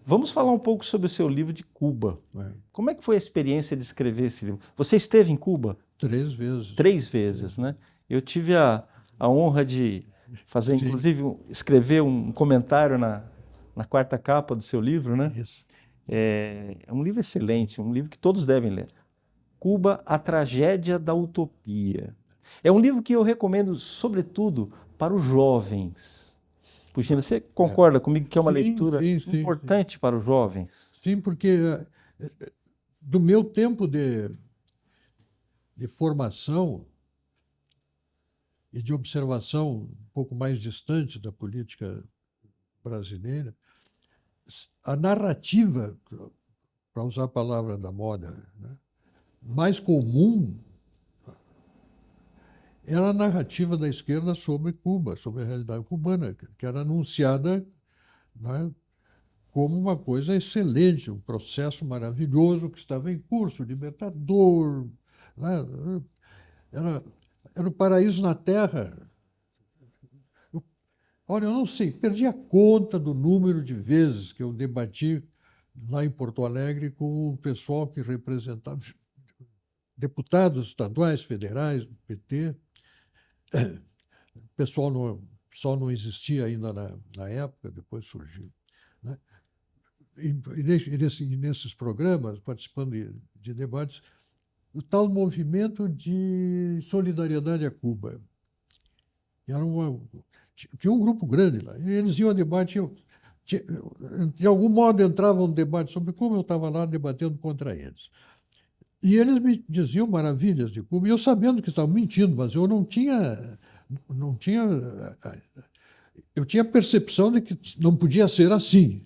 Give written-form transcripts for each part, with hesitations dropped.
Vamos falar um pouco sobre o seu livro de Cuba. É, Como é que foi a experiência de escrever esse livro? Você esteve em Cuba 3 vezes. 3 vezes, né? Eu tive a honra de fazer, Sim, inclusive, escrever um comentário na quarta capa do seu livro, né? isso. É um livro excelente, um livro que todos devem ler. Cuba, a tragédia da utopia. É um livro que eu recomendo, sobretudo, para os jovens. Puxinho, você É. concorda comigo que é uma Sim, leitura sim, sim, sim. importante para os jovens? Sim, porque do meu tempo de formação e de observação um pouco mais distante da política brasileira, a narrativa, para usar a palavra da moda, né, mais comum era a narrativa da esquerda sobre Cuba, sobre a realidade cubana, que era anunciada, né, como uma coisa excelente, um processo maravilhoso que estava em curso, libertador, né? Era, era o paraíso na Terra. Olha, eu não sei, perdi a conta do número de vezes que eu debati lá em Porto Alegre com o pessoal que representava deputados estaduais, federais, do PT. O pessoal não existia ainda na época, depois surgiu. Né? E nesses programas, participando de debates, o tal movimento de solidariedade a Cuba. Era tinha um grupo grande lá. E eles iam a debate. De algum modo entrava um debate sobre Cuba, eu estava lá debatendo contra eles. E eles me diziam maravilhas de Cuba, e eu sabendo que estavam mentindo, mas eu não tinha, eu tinha a percepção de que não podia ser assim.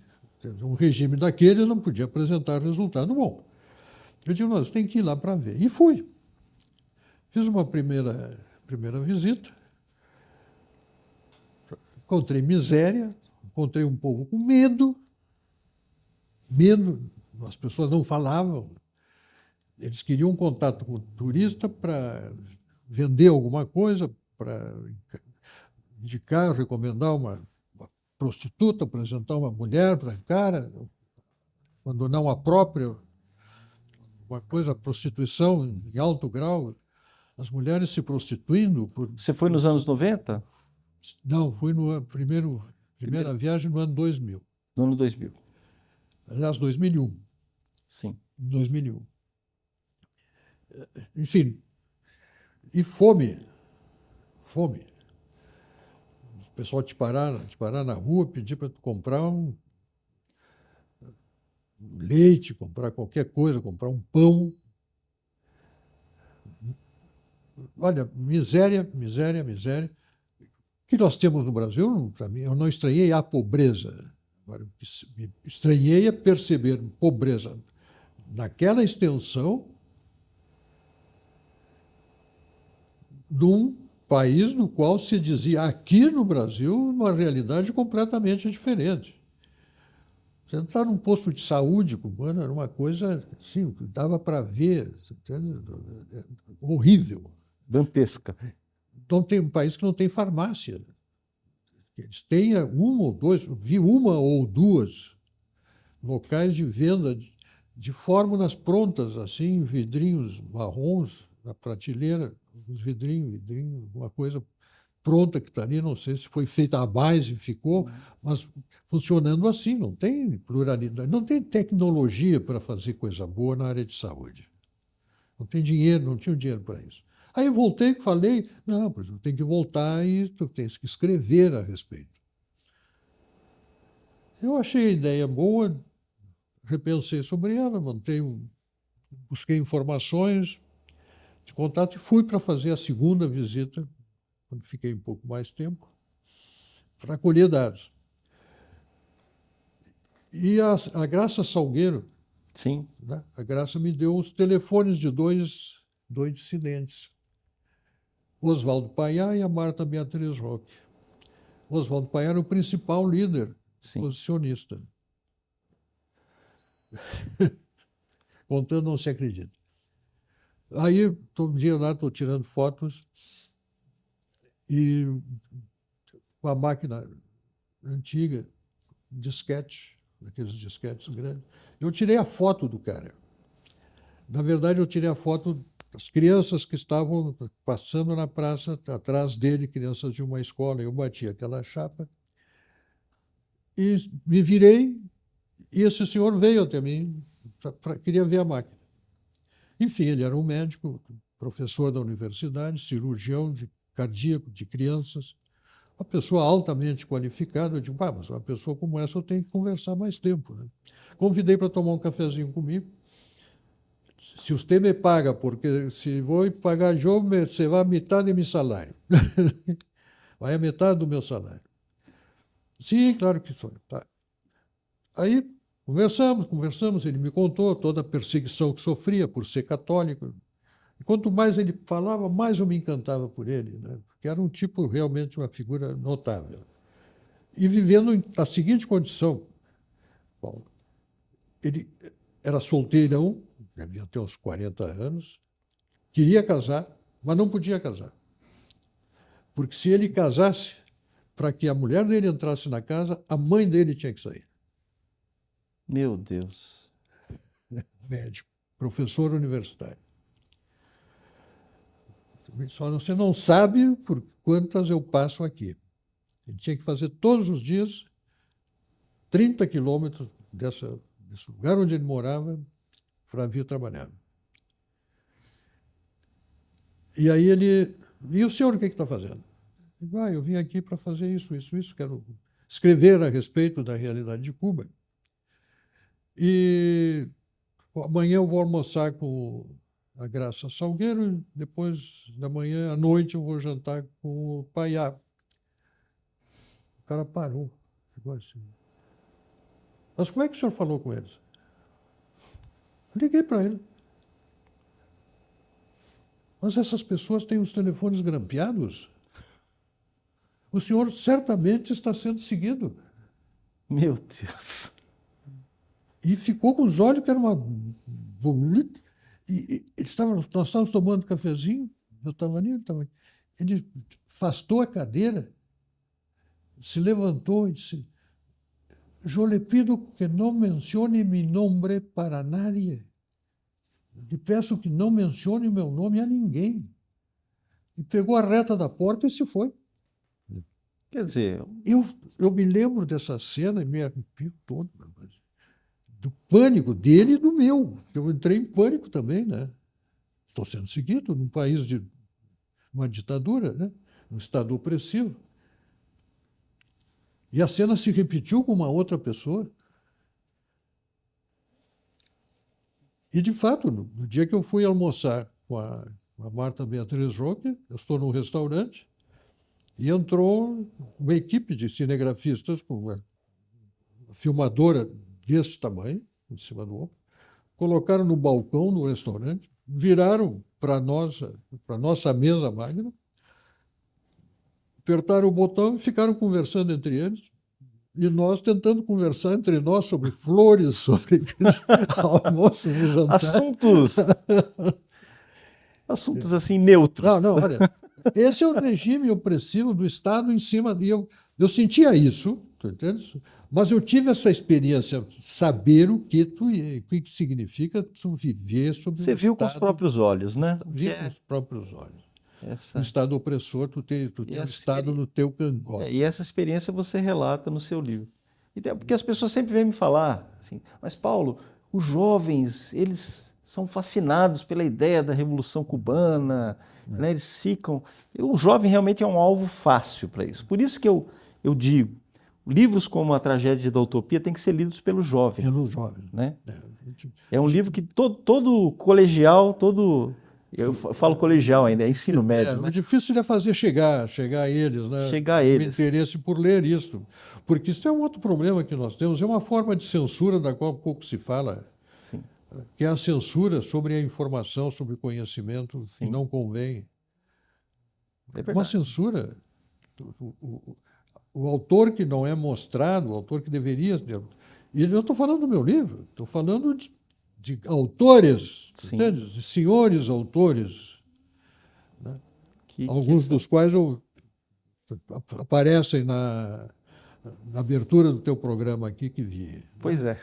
Um regime daquele não podia apresentar resultado bom. Eu digo, nós tem que ir lá para ver. E fui. Fiz uma primeira visita, encontrei miséria, encontrei um povo com medo, as pessoas não falavam. Eles queriam um contato com o turista para vender alguma coisa, para indicar, recomendar uma prostituta, apresentar uma mulher para o cara, abandonar uma própria, uma coisa, a prostituição em alto grau, as mulheres se prostituindo Você foi nos anos 90? Não, fui no primeira Primeiro, viagem no ano 2000. no ano 2000. Aliás, 2001. Sim. 2001. Enfim, e fome. Fome. O pessoal te parar na rua, pedir para tu comprar um leite, comprar qualquer coisa, comprar um pão. Olha, miséria, miséria, miséria. O que nós temos no Brasil, para mim, eu não estranhei a pobreza. Agora, me estranhei a perceber pobreza naquela extensão de um país no qual se dizia aqui no Brasil uma realidade completamente diferente. Você entrar num posto de saúde cubano era uma coisa assim, que dava para ver, horrível. Dantesca. Então tem um país que não tem farmácia. Eles têm uma ou dois, vi uma ou duas locais de venda de fórmulas prontas, assim, vidrinhos marrons na prateleira, uns vidrinhos, uma coisa pronta que está ali, não sei se foi feita a mais e ficou, mas funcionando assim, não tem pluralidade, não tem tecnologia para fazer coisa boa na área de saúde. Não tem dinheiro, não tinha dinheiro para isso. Aí eu voltei e falei, não, pois eu tenho que voltar e tu tens que escrever a respeito. Eu achei a ideia boa, repensei sobre ela, busquei informações de contato e fui para fazer a segunda visita, quando fiquei um pouco mais tempo, para colher dados. E a Graça Salgueiro, Sim. né, a Graça me deu os telefones de dois dissidentes, Oswaldo Paiá e a Marta Beatriz Roque. Oswaldo Paiá era o principal líder Sim. posicionista. Contando não se acredita. Aí, todo dia lá, estou tirando fotos e com a máquina antiga, disquete, daqueles disquetes grandes. Eu tirei a foto do cara. Na verdade, eu tirei a foto das crianças que estavam passando na praça, atrás dele, crianças de uma escola. Eu bati aquela chapa e me virei, e esse senhor veio até mim, queria ver a máquina. Enfim, ele era um médico, professor da universidade, cirurgião cardíaco de crianças, uma pessoa altamente qualificada. Eu digo, mas uma pessoa como essa eu tenho que conversar mais tempo, né? Convidei para tomar um cafezinho comigo. Se você me paga, porque se vou pagar eu, você vai a metade do meu salário. Vai a metade do meu salário. Sim, claro que sou. Tá. Aí conversamos, ele me contou toda a perseguição que sofria por ser católico. E quanto mais ele falava, mais eu me encantava por ele, né? Porque era um tipo, realmente, uma figura notável. E vivendo na seguinte condição, Paulo, ele era solteirão, devia ter uns 40 anos, queria casar, mas não podia casar. Porque se ele casasse, para que a mulher dele entrasse na casa, a mãe dele tinha que sair. Meu Deus. Médico, professor universitário. Só você não sabe por quantas eu passo aqui. Ele tinha que fazer todos os dias 30 quilômetros desse lugar onde ele morava para vir trabalhar. E aí ele... E o senhor o que está fazendo? Eu vim aqui para fazer isso, quero escrever a respeito da realidade de Cuba. E amanhã eu vou almoçar com a Graça Salgueiro e depois da manhã, à noite, eu vou jantar com o Paiá. O cara parou, ficou assim. Mas como é que o senhor falou com eles? Eu liguei para ele. Mas essas pessoas têm os telefones grampeados? O senhor certamente está sendo seguido. Meu Deus. E ficou com os olhos que era uma... nós estávamos tomando cafezinho, eu estava ali, ele estava ali. Ele afastou a cadeira, se levantou e disse: "Eu lhe pido que não mencione meu nome para nadie. Lhe peço que não mencione meu nome a ninguém." E pegou a reta da porta e se foi. Quer dizer, eu me lembro dessa cena e me arrepio todo, do pânico dele e do meu. Eu entrei em pânico também, né? Estou sendo seguido num país de uma ditadura, né? Um Estado opressivo. E a cena se repetiu com uma outra pessoa. E, de fato, no dia que eu fui almoçar com a Marta Beatriz Roque, eu estou num restaurante, e entrou uma equipe de cinegrafistas com uma filmadora desse tamanho, em cima do ombro, colocaram no balcão do restaurante, viraram para nossa mesa magna, apertaram o botão e ficaram conversando entre eles, e nós tentando conversar entre nós sobre flores, sobre almoços e jantares. Assuntos assim neutros. Não, olha, esse é o regime opressivo do Estado em cima. E eu sentia isso, tu entende? Mas eu tive essa experiência, saber o que significa tu viver sob Você viu com os próprios olhos, né? Vi com os próprios olhos. Essa... No Estado opressor, tu tem o Estado no teu cangote. E essa experiência você relata no seu livro. Porque as pessoas sempre vêm me falar assim, mas Paulo, os jovens, eles são fascinados pela ideia da Revolução Cubana, né? Eles ficam... O jovem realmente é um alvo fácil para isso. Por isso que eu digo, livros como A Tragédia da Utopia têm que ser lidos pelos jovens. Pelos jovens. Né? É um livro que todo colegial, eu falo colegial ainda, é ensino médio. Né? O difícil é fazer chegar a eles, né? Chegar a eles. O interesse por ler isso. Porque isso é um outro problema que nós temos, é uma forma de censura da qual pouco se fala. Sim. Que é a censura sobre a informação, sobre o conhecimento. Sim. Que não convém. É uma censura. O autor que não é mostrado, o autor que deveria... E eu estou falando do meu livro, estou falando de autores, entende? De senhores autores, né? Alguns dos quais aparecem na abertura do teu programa aqui que vi. Pois é.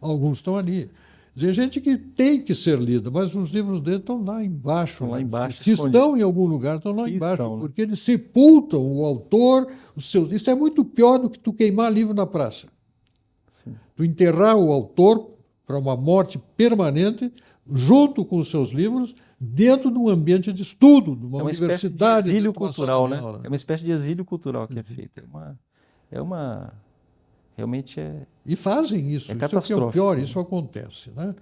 Alguns estão ali. Tem gente que tem que ser lida, mas os livros dele estão lá embaixo. Estão lá embaixo, Se estão em algum lugar, estão lá embaixo, Estão, né? porque eles sepultam o autor, os seus. Isso é muito pior do que tu queimar livro na praça. Sim. Tu enterrar o autor para uma morte permanente, junto com os seus livros, dentro de um ambiente de estudo, de uma É uma espécie de universidade. exílio dentro de uma cultural, sala né? de aula. É uma espécie de exílio cultural que é feito. Realmente é E fazem isso. É Isso é o que é o catastrófico. pior, isso acontece. Né?